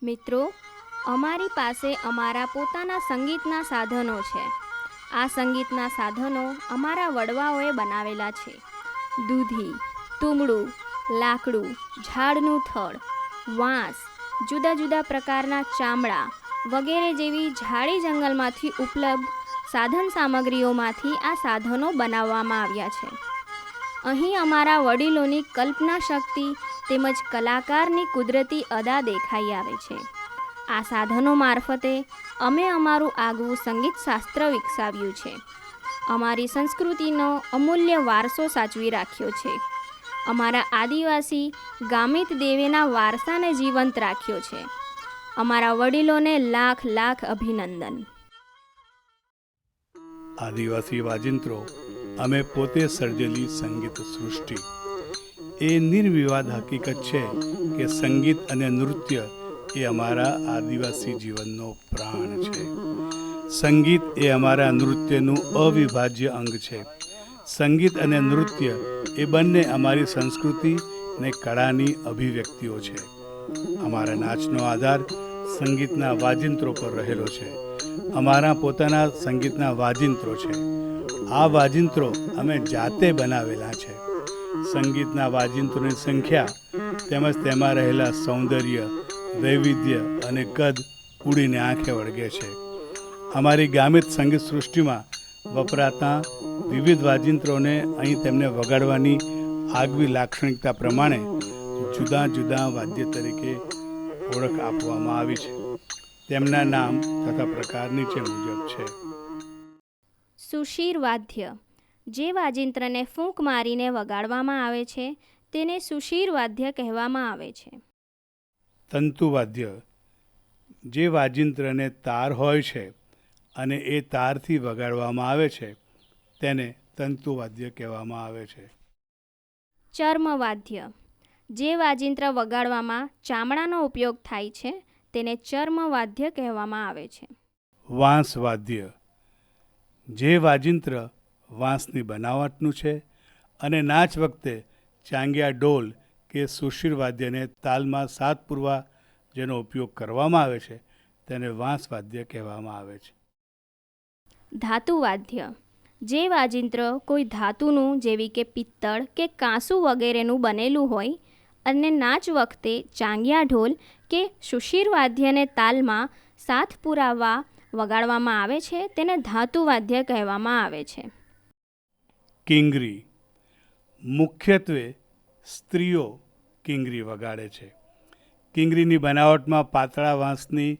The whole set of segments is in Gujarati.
મિત્રો, અમારી પાસે અમારા પોતાના સંગીતના સાધનો છે. આ સંગીતના સાધનો અમારા વડવાઓએ બનાવેલા છે. દૂધી, તુમડું, લાકડું, ઝાડનું થડ, વાંસ, જુદા જુદા પ્રકારના ચામડા વગેરે જેવી ઝાડી જંગલમાંથી ઉપલબ્ધ સાધન સામગ્રીઓમાંથી આ સાધનો બનાવવામાં આવ્યા છે. અહીં અમારા વડીલોની કલ્પના શક્તિ તેમજ કલાકારની કુદરતી અદા દેખાઈ આવે છે. આ સાધનો મારફતે અમે અમારું આગવું સંગીત શાસ્ત્ર વિકસાવ્યું છે. અમારી સંસ્કૃતિનો અમૂલ્ય વારસો સાચવી રાખ્યો છે. અમારા આદિવાસી ગામિત દેવેના વારસાને જીવંત રાખ્યો છે. અમારા વડીલોને લાખ લાખ અભિનંદન. આદિવાસી વાજિંત્રો અમે પોતે સર્જેલી સંગીત સૃષ્ટિ. એ નિર્વિવાદ હકીકત છે કે સંગીત અને નૃત્ય એ અમારા આદિવાસી જીવનનો પ્રાણ છે. સંગીત એ અમારા નૃત્યનું અવિભાજ્ય અંગ છે. સંગીત અને નૃત્ય એ બંને અમારી સંસ્કૃતિ અને કળાની અભિવ્યક્તિઓ છે. અમારા નાચનો આધાર સંગીતના વાજિંત્રો પર રહેલો છે. અમારા પોતાના સંગીતના વાજિંત્રો છે. આ વાજિંત્રો અમે જાતે બનાવેલા છે. સંગીતના વાજિંત્રોની સંખ્યા તેમજ તેમાં રહેલા સૌંદર્ય, વૈવિધ્ય અને કદ ઉડીને આંખે વળગે છે. અમારી ગામિત સંગીત સૃષ્ટિમાં વપરાતા વિવિધ વાજિંત્રોને અહીં તેમને વગાડવાની આગવી લાક્ષણિકતા પ્રમાણે જુદા જુદા વાદ્ય તરીકે ઓળખ આપવામાં આવી છે. તેમના નામ તથા પ્રકાર નીચે મુજબ છે. સુશીર વાદ્ય. જે વાજિંત્રને ફૂંક મારીને વગાડવામાં આવે છે તેને સુશીર વાદ્ય કહેવામાં આવે છે. તંતુવાદ્ય. જે વાજિંત્રને તાર હોય છે અને એ તારથી વગાડવામાં આવે છે તેને તંતુવાદ્ય કહેવામાં આવે છે. ચર્મવાદ્ય. જે વાજિંત્ર વગાડવામાં ચામડાનો ઉપયોગ થાય છે તેને ચર્મવાદ્ય કહેવામાં આવે છે. વાંસવાદ્ય. જે વાજિંત્ર વાંસની બનાવટનું છે અને નાચ વખતે ચાંગિયા ડોલ કે સુશીર વાદ્યને તાલમાં સાથ પૂરવા જેનો ઉપયોગ કરવામાં આવે છે તેને વાંસવાદ્ય કહેવામાં આવે છે. ધાતુવાદ્ય. જે વાજિંત્ર કોઈ ધાતુનું જેવી કે પિત્તળ કે કાંસુ વગેરેનું બનેલું હોય અને નાચ વખતે ચાંગિયા ઢોલ કે સુશીર વાદ્યને તાલમાં સાથ પુરાવવા વગાડવામાં આવે છે તેને ધાતુવાદ્ય કહેવામાં આવે છે. કિંગરી. મુખ્યત્વે સ્ત્રીઓ કિંગરી વગાડે છે. કિંગરીની બનાવટમાં પાતળા વાંસની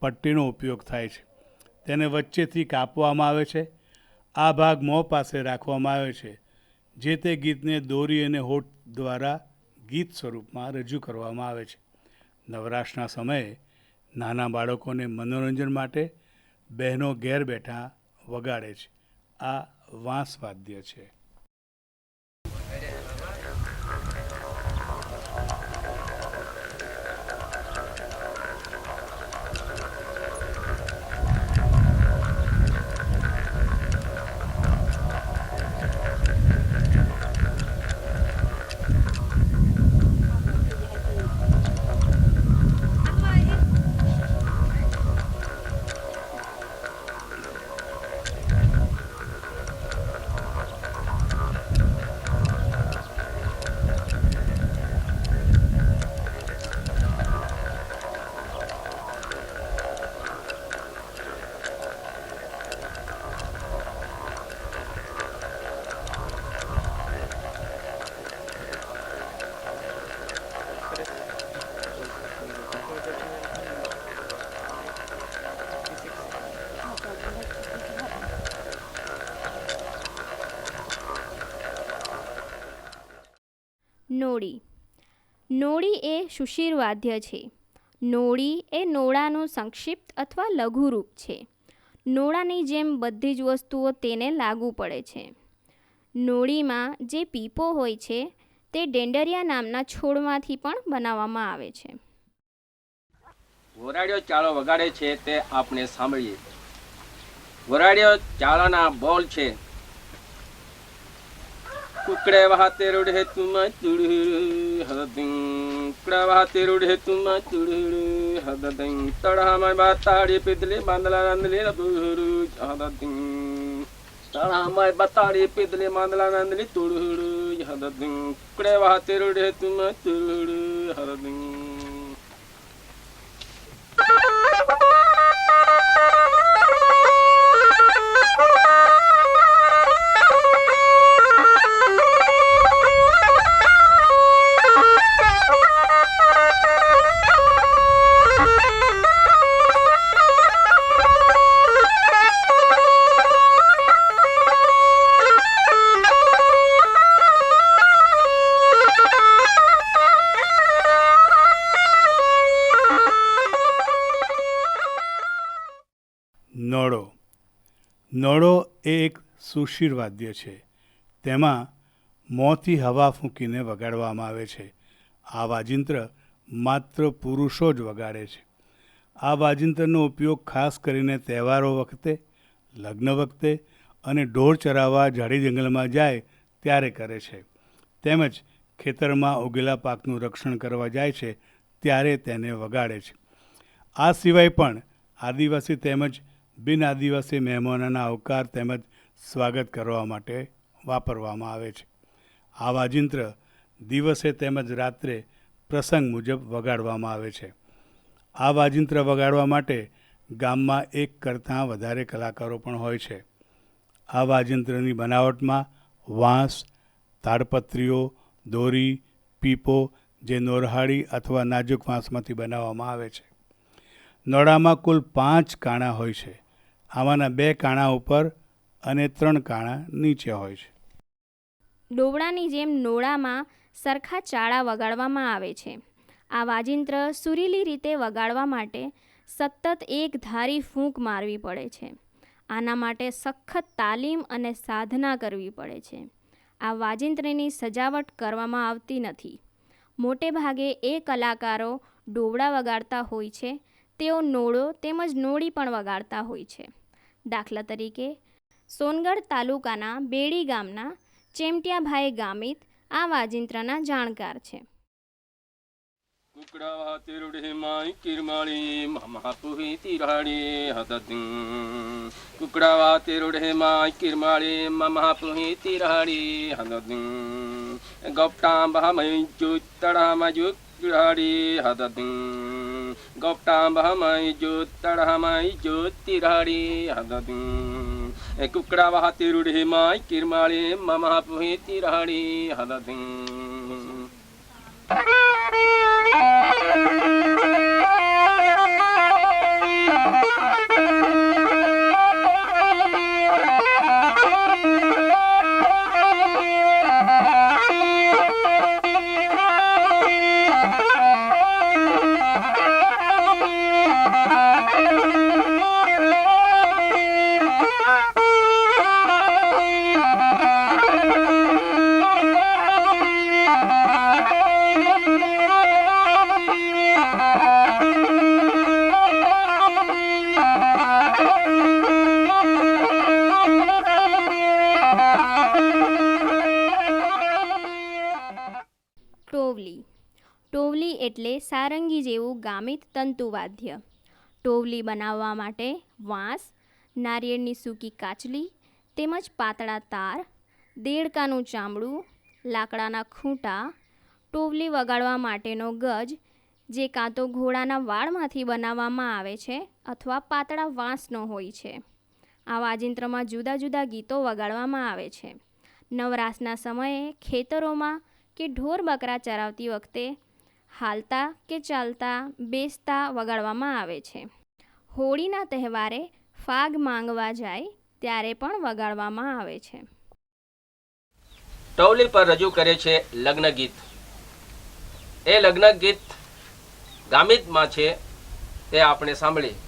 પટ્ટીનો ઉપયોગ થાય છે. તેને વચ્ચેથી કાપવામાં આવે છે. આ ભાગ મોં પાસે રાખવામાં આવે છે. જે તે ગીતને દોરી અને હોઠ દ્વારા ગીત સ્વરૂપમાં રજૂ કરવામાં આવે છે. નવરાશના સમયે નાના બાળકોને મનોરંજન માટે બહેનો ઘેર બેઠા વગાડે છે. આ વાંસવાદ્ય છે. નોડી. નોડી એ સુશીર વાદ્ય છે. નોડી એ નોડાનું સંક્ષિપ્ત અથવા લઘુ રૂપ છે. નોડાની જેમ બધી જ વસ્તુઓ તેને લાગુ પડે છે. નોડીમાં જે પીપો હોય છે તે ડેન્ડરિયા નામના છોડમાંથી પણ બનાવવામાં આવે છે. વરાડિયો ચાળો વગાડે છે તે આપણે સાંભળીએ. વરાડિયો ચાળાના બોલ છે. કુકડે વહાતે રૂઢે તુમ તુડ હદદિંગ કુકડા તેરુડે તુમા તુડુડુ હદદિંગ તળામાં બાતાડી પીતલી બાંદલા નંદલી તુડુડુ હદદિંગ તળામાં બાતાડી પીતલી બાંદલા નંદલી તુડુડુ હદદિંગ કુકડા તેરુડે તુમા તુડુડુ હદદિંગ નોળો. નોળો એ એક સુશીર વાદ્ય છે. તેમાં મોંથી હવા ફૂંકીને વગાડવામાં આવે છે. આ વાજિંત્ર માત્ર પુરુષો જ વગાડે છે. આ વાજિંત્રનો ઉપયોગ ખાસ કરીને તહેવારો વખતે, લગ્ન વખતે અને ઢોર ચરાવવા ઝાડી જંગલમાં જાય ત્યારે કરે છે. તેમજ ખેતરમાં ઉગેલા પાકનું રક્ષણ કરવા જાય છે ત્યારે તેને વગાડે છે. આ સિવાય પણ આદિવાસી તેમજ બિન આદિવાસી મહેમાનોના આવકાર તેમજ સ્વાગત કરવા માટે વાપરવામાં આવે છે. આ વાજિંત્ર દિવસે તેમજ રાત્રે પ્રસંગ મુજબ વગાડવામાં આવે છે. આ વાજિંત્ર વગાડવા માટે ગામમાં એક કરતાં વધારે કલાકારો પણ હોય છે. આ વાજિંત્રની બનાવટમાં વાંસ, તાડપત્રીઓ, દોરી, પીપો જે નોરહાડી અથવા નાજુક વાંસમાંથી બનાવવામાં આવે છે. નોળામાં કુલ 5 કાણા હોય છે. આમાંના 2 કાણા ઉપર અને 3 કાણા નીચે હોય છે. ડોવડાની જેમ નોળામાં સરખા ચાળા વગાડવામાં આવે છે. આ વાજિંત્ર સુરીલી રીતે વગાડવા માટે સતત એક ધારી ફૂંક મારવી પડે છે. આના માટે સખત તાલીમ અને સાધના કરવી પડે છે. આ વાજિંત્રની સજાવટ કરવામાં આવતી નથી. મોટે ભાગે એ કલાકારો ડોવડા વગાડતા હોય છે તેઓ નોળો તેમજ નોળી પણ વગાડતા હોય છે. દાખલા તરીકે સોનગઢ તાલુકાના બેડી ગામના ચેમટિયાભાઈ ગામિત આ વાજિંત્રના જાણકાર છે. કુકડા તેરુડે માય કિરમાળી મમા પુહી તિરાડી હદદિંગ કુકડા તેરુડે માય કિરમાળી મમા પુહી તિરાડી હદદિંગ ગોપટા બહમય જુતડામાં જુતડાડી હદદિંગ ગોપટા બહમય જુતડામાં જુતિરાડી હદદિંગ કુકડા તેરુડે માય કિરમાળી મમા પુહી તિરાડી હદદિંગ ટોવલી એટલે સારંગી જેવું ગામિત તંતુવાદ્ય. ટોવલી બનાવવા માટે વાંસ, નારિયેળની સૂકી કાચલી તેમજ પાતળા તાર, દેડકાનું ચામડું, લાકડાના ખૂંટા, ટોવલી વગાડવા માટેનો ગજ જે કાં તો ઘોડાના વાળમાંથી બનાવવામાં આવે છે અથવા પાતળા વાંસનો હોય છે. આ વાજિંત્રમાં જુદા જુદા ગીતો વગાડવામાં આવે છે. નવરાસના સમયે ખેતરોમાં કે ઢોર બકરા ચરાવતી વખતે હાલતા કે ચાલતા બેસતા વગાડવામાં આવે છે. હોળીના તહેવારે ફાગ માંગવા જાય ત્યારે પણ વગાડવામાં આવે છે. ટોવલી પર રજૂ કરે છે લગ્ન ગીત. એ લગ્ન ગીત ગામિતમાં છે તે આપણે સાંભળીએ.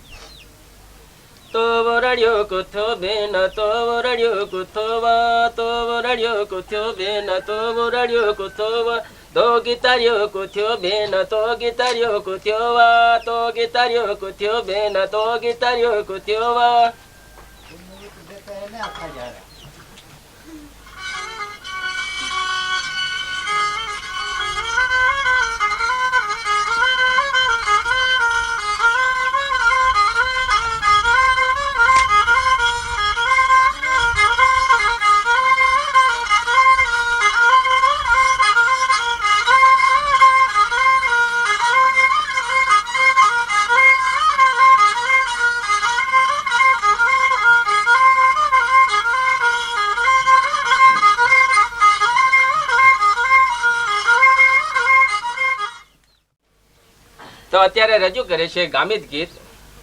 તો વરડ્યો કુથ્યો બેન તો વરડ્યો કુથવા તો વરડ્યો કુથ્યો બેન તો વરડ્યો કુથવા તો ગીતાર્યો કુથ્યો બેન તો ગીતાર્યો કુથ્યો વા તો ગીતાર્યો કુથ્યો બેન તો ગીતાર્યો કુથ્યો વા. તો અત્યારે રજૂ કરે છે ગામિત ગીત.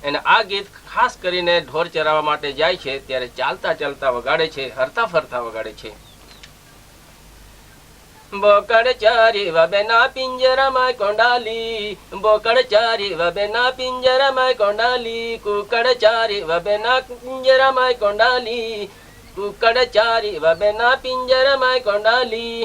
અને આ ગીત ખાસ કરીને ઢોર ચરાવવા માટે જાય છે ત્યારે ચાલતા ચાલતા વગાડે છે, હરતા ફરતા વગાડે છે. બોકડ ચારી વબેના પિંજરામાં કોંડાલી, બોકડ ચારી વબેના પિંજરામાં કોંડાલી, કુકડ ચારી વબેના પિંજરામાં કોંડાલી, કુકડ ચારી વબેના પિંજરામાં કોંડાલી.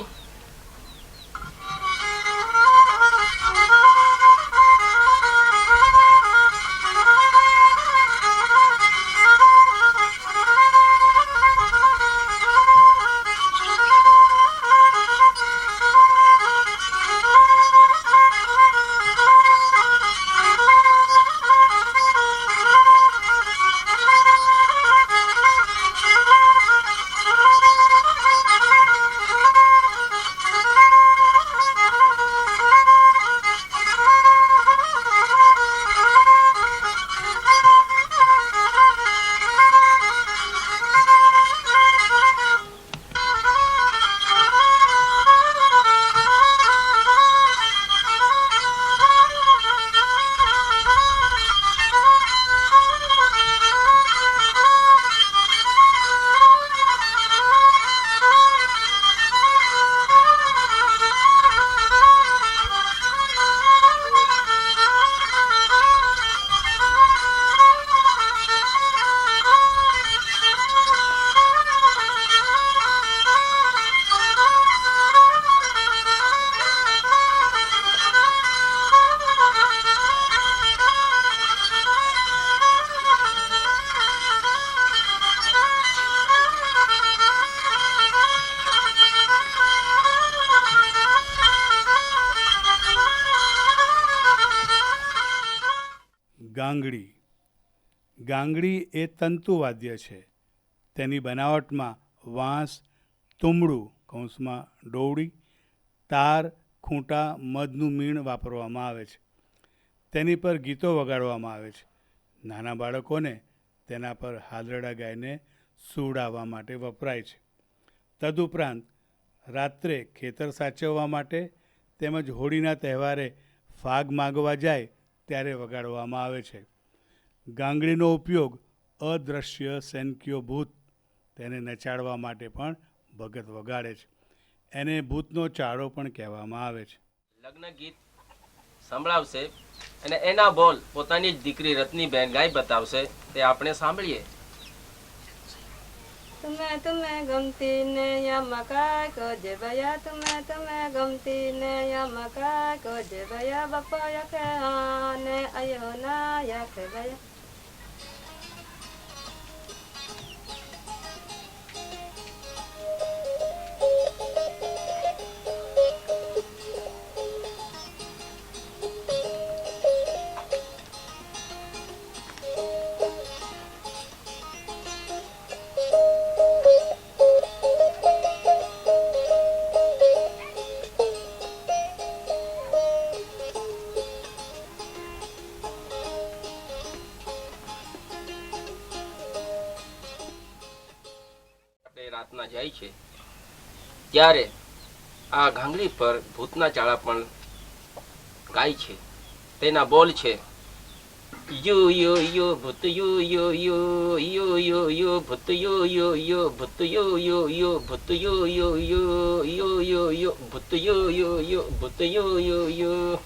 ગાંગડી. ગાંગડી એ તંતુવાદ્ય છે. તેની બનાવટમાં વાંસ, તુંબડું કૌંસમાં ડોવડી, તાર, ખૂંટા, મધનું મીણ વાપરવામાં આવે છે. તેની પર ગીતો વગાડવામાં આવે છે. નાના બાળકોને તેના પર હાલરડા ગાઈને સુવડાવવા માટે વપરાય છે. તદુપરાંત રાત્રે ખેતર સાચવવા માટે તેમજ હોળીના તહેવારે ફાગ માગવા જાય ત્યારે વગાડવામાં આવે છે. ગાંગડીનો ઉપયોગ અદૃશ્ય સેનકીઓ ભૂત તેને નચાડવા માટે પણ ભગત વગાડે છે. એને ભૂતનો ચાળો પણ કહેવામાં આવે છે. લગ્ન ગીત સંભળાવશે અને એના બોલ પોતાની જ દીકરી રત્નીબેન ગાઈ બતાવશે, તે આપણે સાંભળીએ. તમે ગમતી ને યમકાય કોજે ભયા, તમે ગમતી ને યમકાય કોજે ભયા, બપા યકે આને અયો ના યકે ભયા. રાતના જાય છે ત્યારે આ ગાંગડી પર ભૂતના ચાળા પણ ગાય છે. તેના બોલ છે યો યો યો ભૂત યો યો યો યો યો યો ભૂત યો યો યો ભૂત યો યો યો ભૂત યો યો યો યો યો યો ભૂત યો યો યો ભૂત યો યો યો.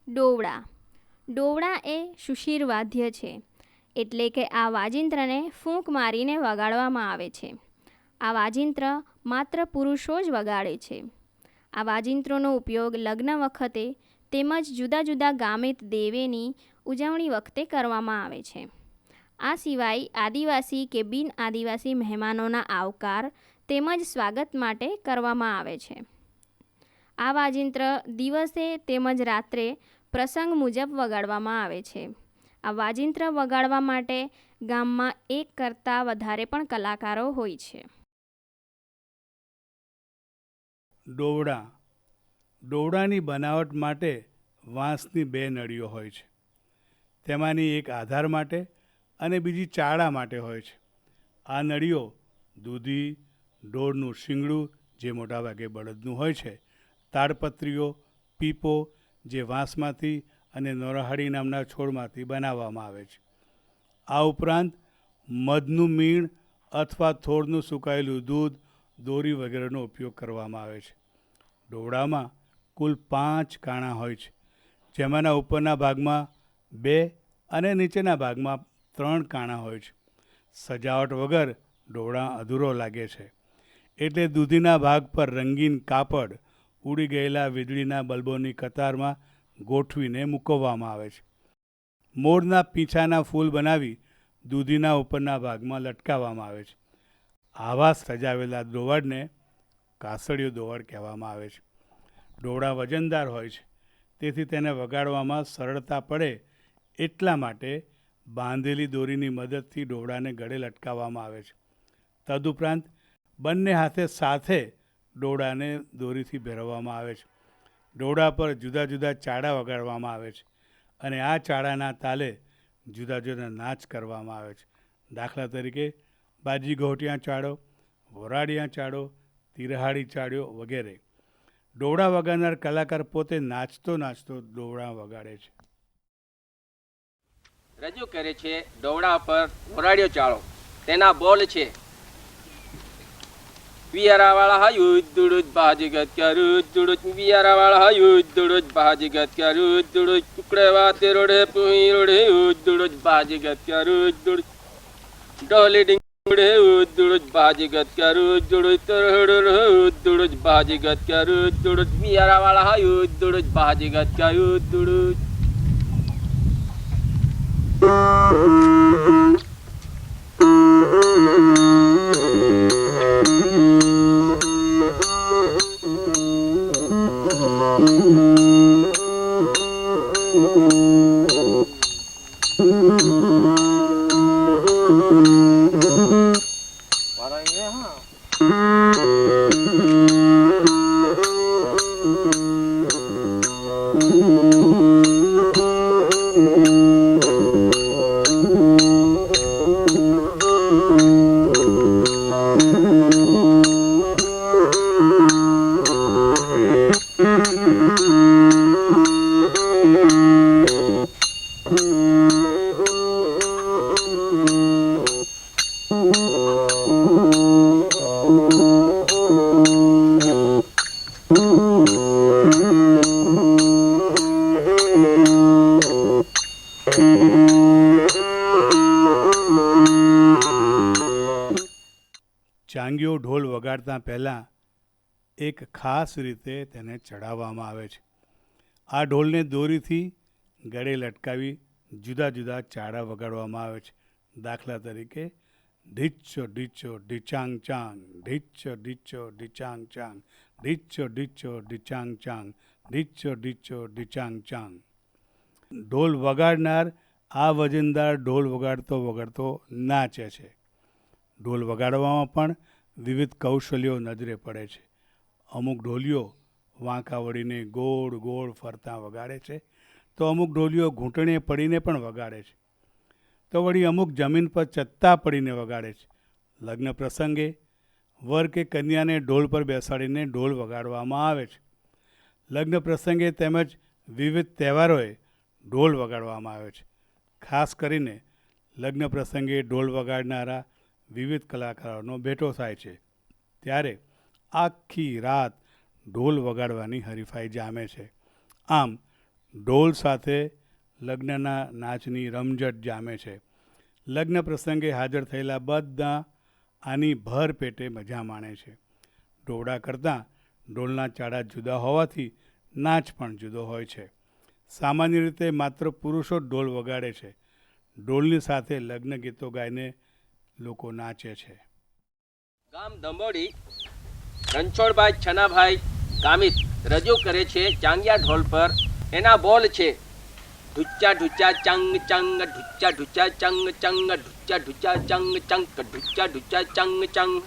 ડોવડા. ડોવડા એ સુશીર વાદ્ય છે, એટલે કે આ વાજિંત્રને ફૂંક મારીને વગાડવામાં આવે છે. આ વાજિંત્ર માત્ર પુરુષો જ વગાડે છે. આ વાજિંત્રોનો ઉપયોગ લગ્ન વખતે તેમજ જુદા જુદા ગામિત દેવેની ઉજવણી વખતે કરવામાં આવે છે. આ સિવાય આદિવાસી કે બિન આદિવાસી મહેમાનોના આવકાર તેમજ સ્વાગત માટે કરવામાં આવે છે. આ વાજિંત્ર દિવસે તેમજ રાત્રે પ્રસંગ મુજબ વગાડવામાં આવે છે. આ વાજિંત્ર વગાડવા માટે ગામમાં એક કરતાં વધારે પણ કલાકારો હોય છે. ડોવડા. ડોવડાની બનાવટ માટે વાંસની 2 નળીઓ હોય છે. તેમાંની એક આધાર માટે અને બીજી ચાળા માટે હોય છે. આ નળીઓ દૂધી, ઢોરનું શિંગડું જે મોટાભાગે બળદનું હોય છે, તાડપત્રીઓ, પીપો જે વાંસમાંથી અને નોરહાડી નામના છોડમાંથી બનાવવામાં આવે છે. આ ઉપરાંત મધનું મીણ અથવા થોડનું સુકાયેલું દૂધ, દોરી વગેરેનો ઉપયોગ કરવામાં આવે છે. ડોવડામાં કુલ 5 કાણા હોય છે, જેમાંના ઉપરના ભાગમાં 2 અને નીચેના ભાગમાં 3 કાણા હોય છે. સજાવટ વગર ડોવડા અધૂરો લાગે છે, એટલે દૂધીના ભાગ પર રંગીન કાપડ ઉડી ગયેલા વીજળીના બલ્બોની કતારમાં ગોઠવીને મૂકવામાં આવે છે. મોરના પીંછાના ફૂલ બનાવી દૂધીના ઉપરના ભાગમાં લટકાવવામાં આવે છે. આવા સજાવેલા દોવડને કાસળિયો દોવડ કહેવામાં આવે છે. ડોવડા વજનદાર હોય છે, તેથી તેને વગાડવામાં સરળતા પડે એટલા માટે બાંધેલી દોરીની મદદથી ડોવડાને ગળે લટકાવવામાં આવે છે. તદુપરાંત બંને હાથે સાથે ડોવડાને દોરીથી ભેરવવામાં આવે છે. ડોવડા પર જુદા જુદા ચાડા વગાડવામાં આવે છે અને આ ચાડાના તાલે જુદા જુદા નાચ કરવામાં આવે છે. દાખલા તરીકે બાજી ઘોટિયા ચાડો, વોરાડિયા ચાડો, તિરહાડી ચાડ્યો વગેરે. ડોવડા વગાડનાર કલાકાર પોતે નાચતો ડોવડા વગાડે છે. રજૂ કરે છે ડોવડા પર વોરાડિયો ચાળો. તેના બોલ છે: વિયારાવાળા હાયુદ દુડુદ ભાજીગત ક્યારુદ દુડુદ વિયારાવાળા હાયુદ દુડુદ ભાજીગત ક્યારુદ દુડુદ ટુકડે વાતે રોડે પુહી રોડે ઉદ દુડુદ ભાજીગત ક્યારુદ દુડુદ ડોલી ડિંગ રોડે ઉદ દુડુદ ભાજીગત ક્યારુદ દુડુદ તરહડ દુડુદ ભાજીગત ક્યારુદ દુડુદ વિયારાવાળા હાયુદ દુડુદ ભાજીગત ક્યારુદ દુડુદ. ચાંગીઓ ઢોલ વગાડતા પહેલાં એક ખાસ રીતે તેને ચડાવવામાં આવે છે. આ ઢોલને દોરીથી ગળે લટકાવી જુદા જુદા ચાડા વગાડવામાં આવે છે. દાખલા તરીકે ઢીચ્ચો ઢીચ્ચો ઢીચાંગ ચાંગ, ઢીચ્ચો ઢીચ્ચો ઢીચાંગ ચાંગ, ઢીચ્ચો ઢીચ્ચો ઢીચાંગ ચાંગ, ઢીચ્ચો ઢીચ્ચો ઢીચાંગ ચાંગ. ઢોલ વગાડનાર આ વજનદાર ઢોલ વગાડતો નાચે છે. ઢોલ વગાડવામાં પણ વિવિધ કૌશલ્યો નજરે પડે છે. અમુક ઢોલીઓ વાંકા વળીને ગોળ ગોળ ફરતા વગાડે છે, તો અમુક ઢોલીઓ ઘૂંટણે પડીને પણ વગાડે છે, તો વળી અમુક જમીન પર ચત્તા પડીને વગાડે છે. લગ્ન પ્રસંગે વર કે કન્યાને ઢોલ પર બેસાડીને ઢોલ વગાડવામાં આવે છે. લગ્ન પ્રસંગે તેમજ વિવિધ તહેવારોએ ઢોલ વગાડવામાં આવે છે. ખાસ કરીને લગ્ન પ્રસંગે ઢોલ વગાડનારા વિવિધ કલાકારોનો ભેટો થાય છે, ત્યારે આખી રાત ઢોલ વગાડવાની હરીફાઈ જામે છે. આમ ઢોલ સાથે લગ્નના નાચની રમઝટ જામે છે. લગ્ન પ્રસંગે હાજર થયેલા બધા આની ભર પેટે મજા માણે છે. ઢોવડા કરતાં ઢોલના ચાડા જુદા હોવાથી નાચ પણ જુદો હોય છે. સામાન્ય રીતે માત્ર પુરુષો જ ઢોલ વગાડે છે. ઢોલની સાથે લગ્ન ગીતો ગાઈને લોકો નાચે છે. ગામ દંબોડી રણછોડભાઈ છનાભાઈ ગામિત રજૂ કરે છે ચાંગિયા ઢોલ પર એના બોલ છે ઢુચ્ચા ઢુચ્ચા ચંગ ચંગ, ઢુચ્ચા ઢુચ્ચા ચંગ ચંગ, ઢુચ્ચા ઢુચ્ચા ચંગ ચંગ, ઢુચ્ચા ઢુચ્ચા ચંગ ચંગ.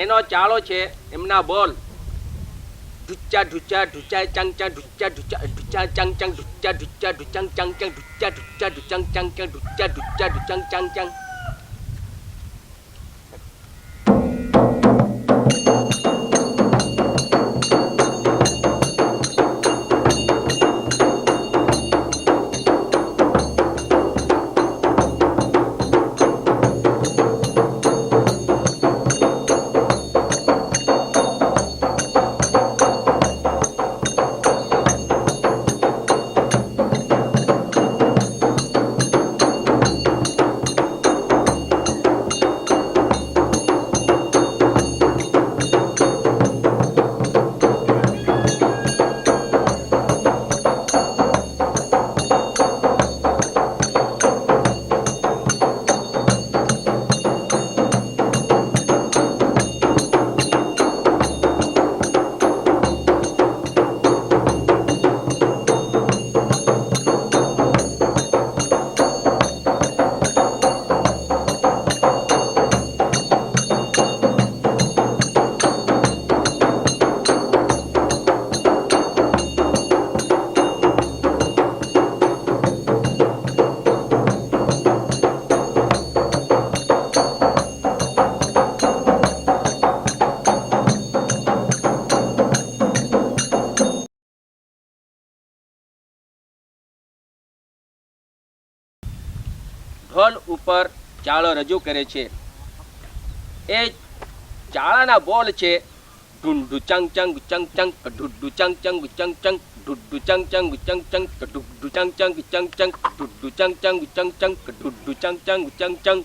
એનો ચાલો છે એમના બોલ ઢુચ્ચા ઢુચ્ચા ઢુચ્ચા ચંગ ચંગ, ઢુચ્ચા ઢુચ્ચા ઢુચ્ચા ચંગ ચંગ, ઢુચ્ચા ઢુચ્ચા ઢુચંગ ચંગ ચંગ, ઢુચ્ચા ઢુચ્ચા ઢુચંગ ચંગ ચંગ, ઢુચ્ચા ઢુચ્ચા ઢુચંગ ચંગ ચંગ. ઢોલ ઉપર ચાળો રજૂ કરે છે. એ ચાળાના બોલ છે ઢુંઢુ ચંગ ચંગ ચંગ ચંગ, ઢુડ્ડુ ચંગ ચંગ ચંગ ચંગ, ઢુડ્ડુ ચંગ ચંગ ચંગ ચંગ, ઢુડ્ડુ ચંગ ચંગ ચંગ ચંગ, ઢુડ્ડુ ચંગ ચંગ ચંગ ચંગ, ઢુડ્ડુ ચંગ ચંગ ચંગ ચંગ.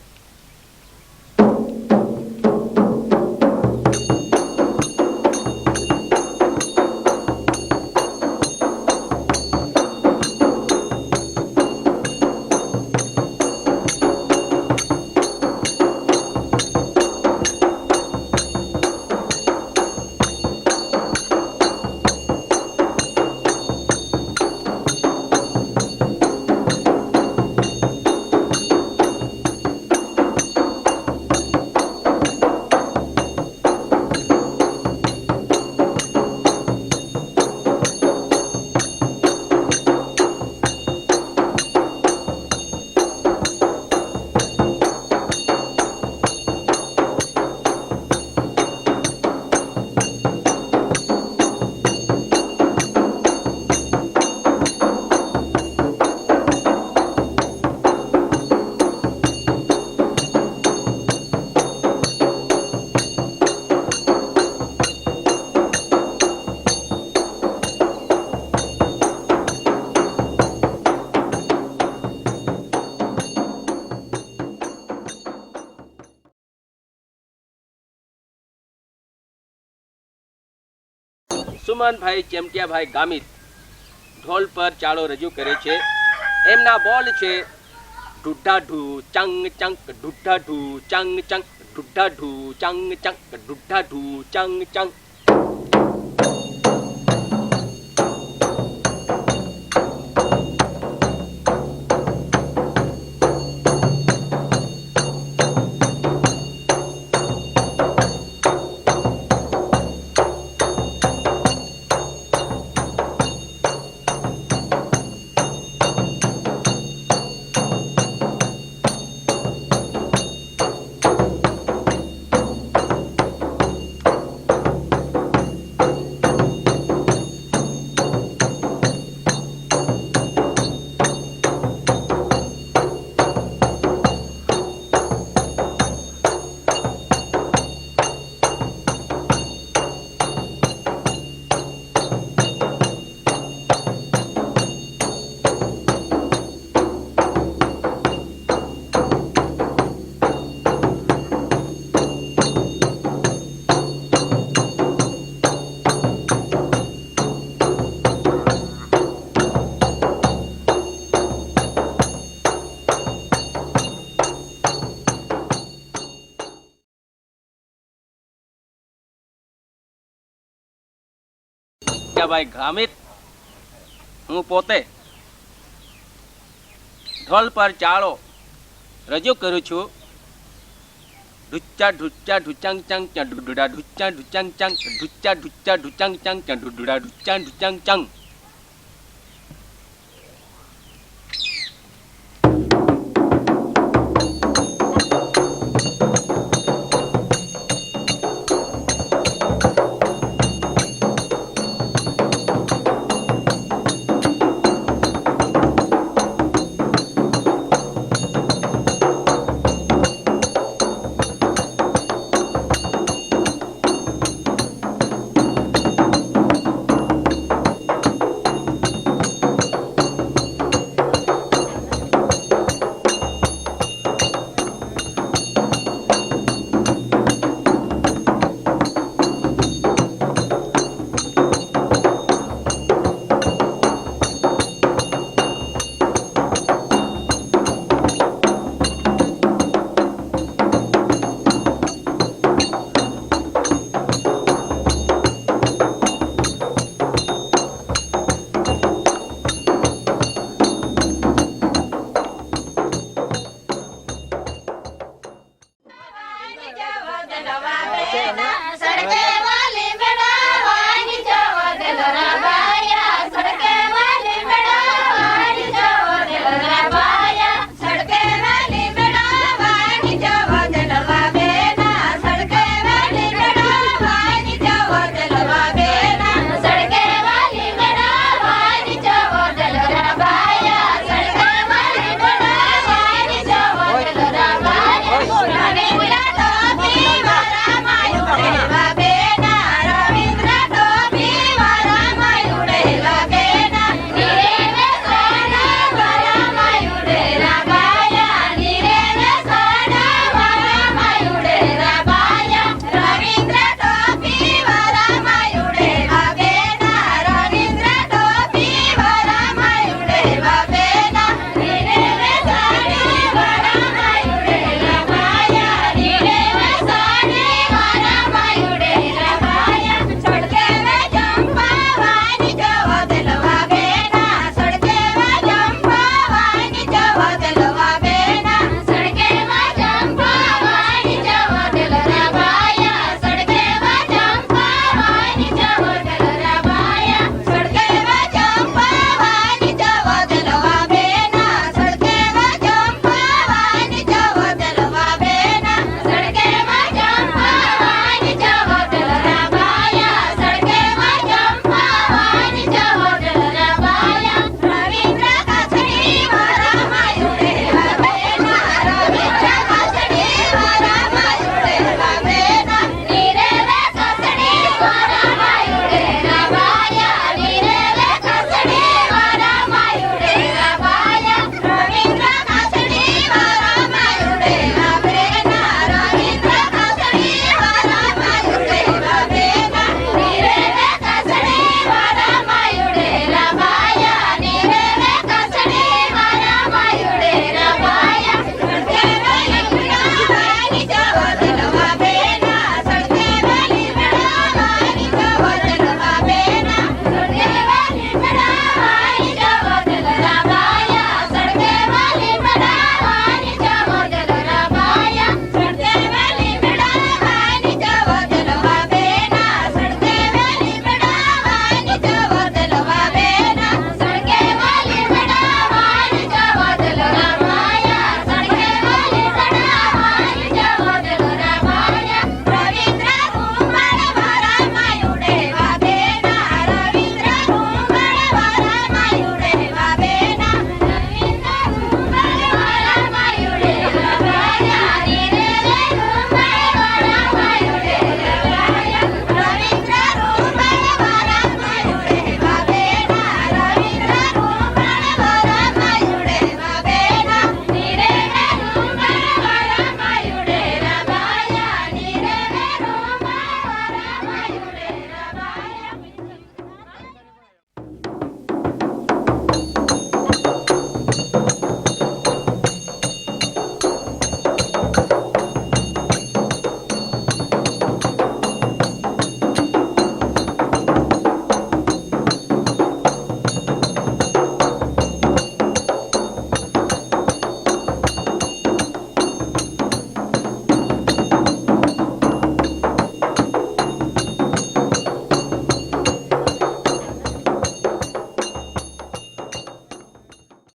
સુમનભાઈ ચેમટિયાભાઈ ગામિત ઢોલ પર ચાળો રજૂ કરે છે. એમના બોલ છે ઢુઢાઢુ ચંગ ચંગ, ઢુઢાઢુ ચંગ ચંગ, ઢુઢાઢુ ચંગ ચંગ, ઢુઢાઢુ ચંગ ચંગ. ઢુચ્ચાભાઈ ગામિત હું પોતે ઢોલ પર ચાળો રજૂ કરું છું. ઢુચ્ચા ઢુચ્ચા ઢુચાંગ ચાંગ ચા ઢુડુડા ઢુચ્ચા ઢુચાંગ ચાંગ ઢુચ્ચા ઢુચ્ચા ઢુચાંગ ચાંગ ચા ઢુડુડા ઢુચ્ચા ઢુચાંગ ચાંગ.